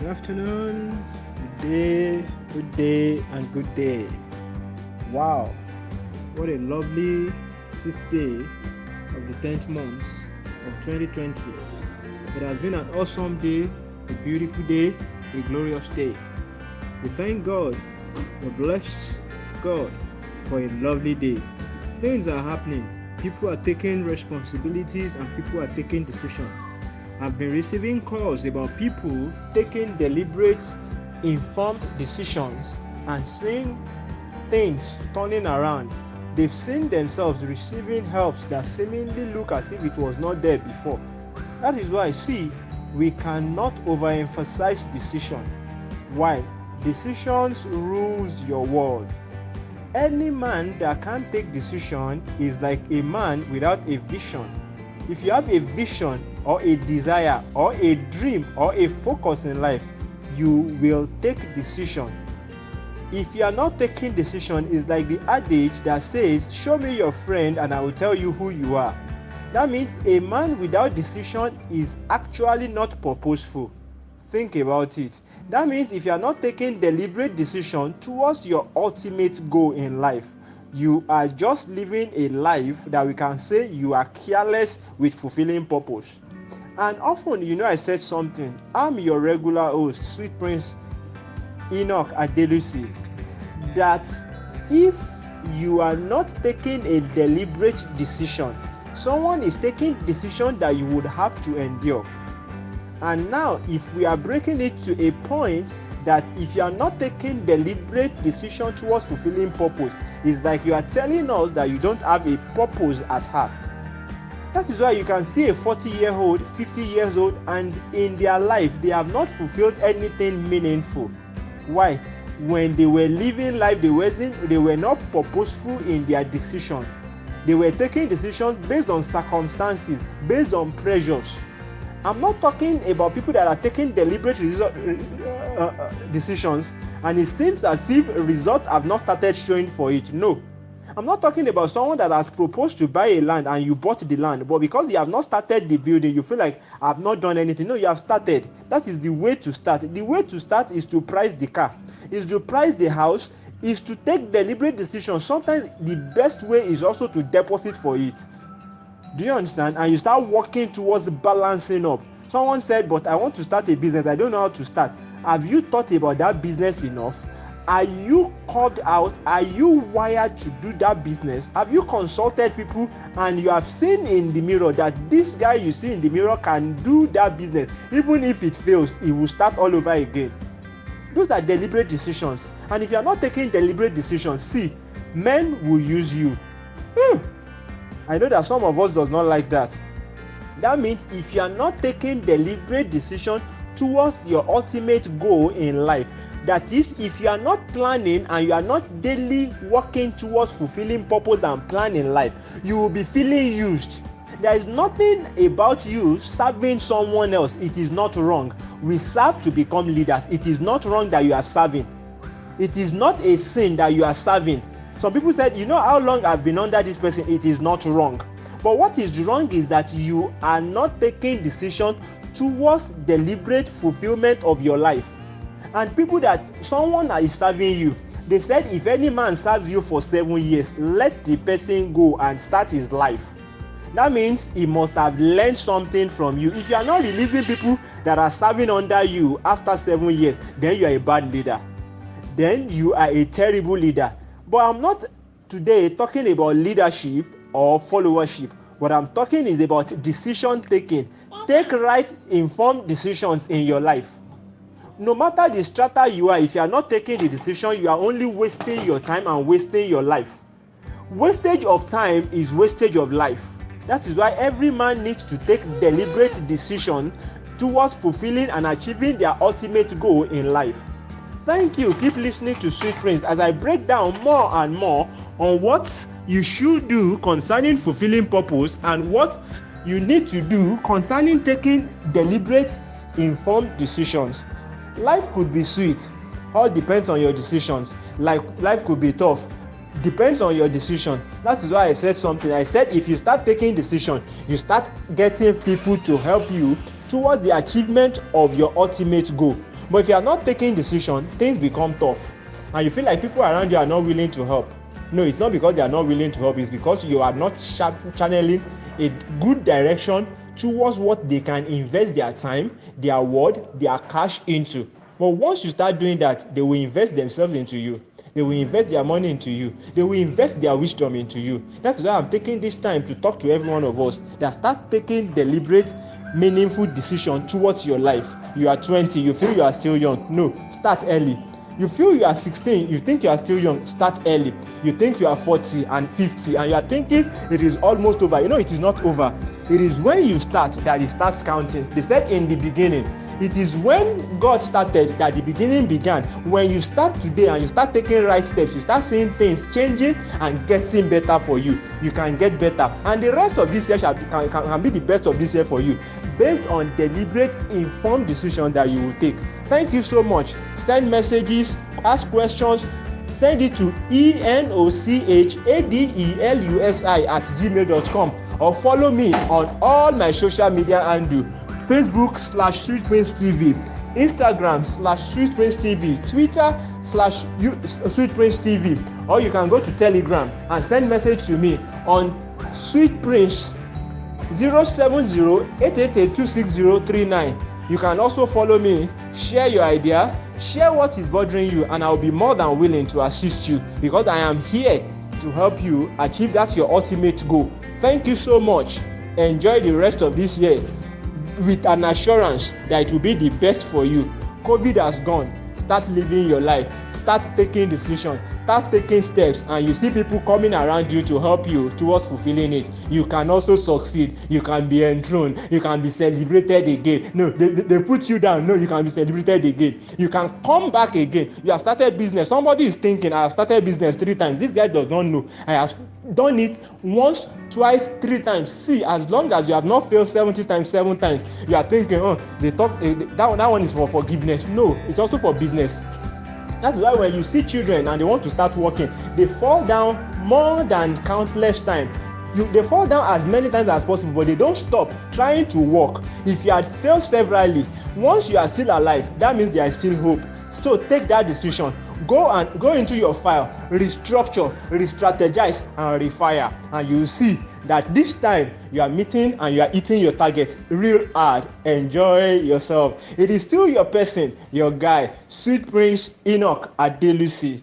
Good afternoon, good day, and good day. Wow, what a lovely sixth day of the 10th month of 2020. It has been an awesome day, a beautiful day, a glorious day. We thank God, we bless God for a lovely day. Things are happening, people are taking responsibilities, and people are taking decisions. I've been receiving calls about people taking deliberate, informed decisions and seeing things turning around. They've seen themselves receiving helps that seemingly look as if it was not there before. That is why, we cannot overemphasize decision. Why? Decisions rules your world. Any man that can't take decision is like a man without a vision. If you have a vision or a desire or a dream or a focus in life, you will take decision. If you are not taking decision, it's like the adage that says, show me your friend and I will tell you who you are. That means a man without decision is actually not purposeful. Think about it. That means if you are not taking deliberate decision towards your ultimate goal in life, you are just living a life that we can say you are careless with fulfilling purpose. And often, I said something. I'm your regular host, Sweet Prince Enoch Adelusi, that if you are not taking a deliberate decision, someone is taking decision that you would have to endure. And now, if we are breaking it to a point that if you are not taking deliberate decision towards fulfilling purpose, it's like you are telling us that you don't have a purpose at heart. That is why you can see a 40-year-old, 50 years old, and in their life, they have not fulfilled anything meaningful. Why? When they were living life, they were not purposeful in their decision. They were taking decisions based on circumstances, based on pressures. I'm not talking about people that are taking deliberate decisions and it seems as if results have not started showing for it. No. I'm not talking about someone that has proposed to buy a land and you bought the land, but because you have not started the building, you feel like I've not done anything. No, you have started. That is the way to start. The way to start is to price the car, is to price the house, is to take deliberate decisions. Sometimes the best way is also to deposit for it. Do you understand? And you start working towards balancing up. Someone said, but I want to start a business. I don't know how to start. Have you thought about that business enough? Are you carved out? Are you wired to do that business? Have you consulted people and you have seen in the mirror that this guy you see in the mirror can do that business? Even if it fails, he will start all over again. Those are deliberate decisions. And if you are not taking deliberate decisions, men will use you. I know that some of us does not like that. That means if you are not taking deliberate decision towards your ultimate goal in life, that is, if you are not planning and you are not daily working towards fulfilling purpose and plan in life, you will be feeling used. There is nothing about you serving someone else. It is not wrong. We serve to become leaders. It is not wrong that you are serving. It is not a sin that you are serving. Some people said, how long I've been under this person. It is not wrong. But what is wrong is that you are not taking decision towards deliberate fulfillment of your life. And someone is serving you. They said, if any man serves you for 7 years, let the person go and start his life. That means he must have learned something from you. If you are not releasing people that are serving under you after 7 years, then you are a bad leader. Then you are a terrible leader. But I'm not today talking about leadership or followership. What I'm talking is about decision taking. Take right, informed decisions in your life. No matter the strata you are, if you are not taking the decision, you are only wasting your time and wasting your life. Wastage of time is wastage of life. That is why every man needs to take deliberate decision towards fulfilling and achieving their ultimate goal in life. Thank you. Keep listening to Sweet Prince as I break down more and more on what you should do concerning fulfilling purpose and what you need to do concerning taking deliberate, informed decisions. Life could be sweet. All depends on your decisions. Life could be tough. Depends on your decision. That is why I said something. I said if you start taking decision, you start getting people to help you towards the achievement of your ultimate goal. But if you are not taking decision, things become tough. And you feel like people around you are not willing to help. No, it's not because they are not willing to help. It's because you are not channeling a good direction towards what they can invest their time, their word, their cash into. But once you start doing that, they will invest themselves into you. They will invest their money into you. They will invest their wisdom into you. That's why I'm taking this time to talk to every one of us that start taking deliberate, meaningful decision towards your life. You are 20, you feel you are still young. No, start early. You feel you are 16, you think you are still young, start early. You think you are 40 and 50 and you are thinking it is almost over. It is not over. It is when you start that it starts counting. They said in the beginning, it is when God started that the beginning began. When you start today and you start taking right steps, you start seeing things changing and getting better for you. You can get better. And the rest of this year can be the best of this year for you, based on deliberate, informed decision that you will take. Thank you so much. Send messages, ask questions, send it to enochadelusi@gmail.com or follow me on all my social media handle. Facebook/SweetPrinceTV, Instagram/SweetPrinceTV, Twitter/SweetPrinceTV, or you can go to Telegram and send message to me on SweetPrince 070-888-26039. You can also follow me, share your idea, share what is bothering you, and I'll be more than willing to assist you because I am here to help you achieve that your ultimate goal. Thank you so much. Enjoy the rest of this year with an assurance that it will be the best for you. COVID has gone. Start living your life. Start taking decisions. Start taking steps, and you see people coming around you to help you towards fulfilling it. You can also succeed. You can be enthroned. You can be celebrated again. No, they put you down. No, you can be celebrated again. You can come back again. You have started business. Somebody is thinking, I have started business 3 times. This guy does not know. I have done it once, twice, 3 times. See, as long as you have not failed 70 times, 7 times, you are thinking, that one is for forgiveness. No, it's also for business. That's why when you see children and they want to start working, they fall down more than countless times. They fall down as many times as possible, but they don't stop trying to work. If you had failed severally, once you are still alive, that means there is still hope. So take that decision. Go into your file, restructure, re-strategize, and refire, and you will see that this time you are meeting and you are hitting your target real hard. Enjoy yourself. It is still your person, your guy, Sweet Prince Enoch Adelusi.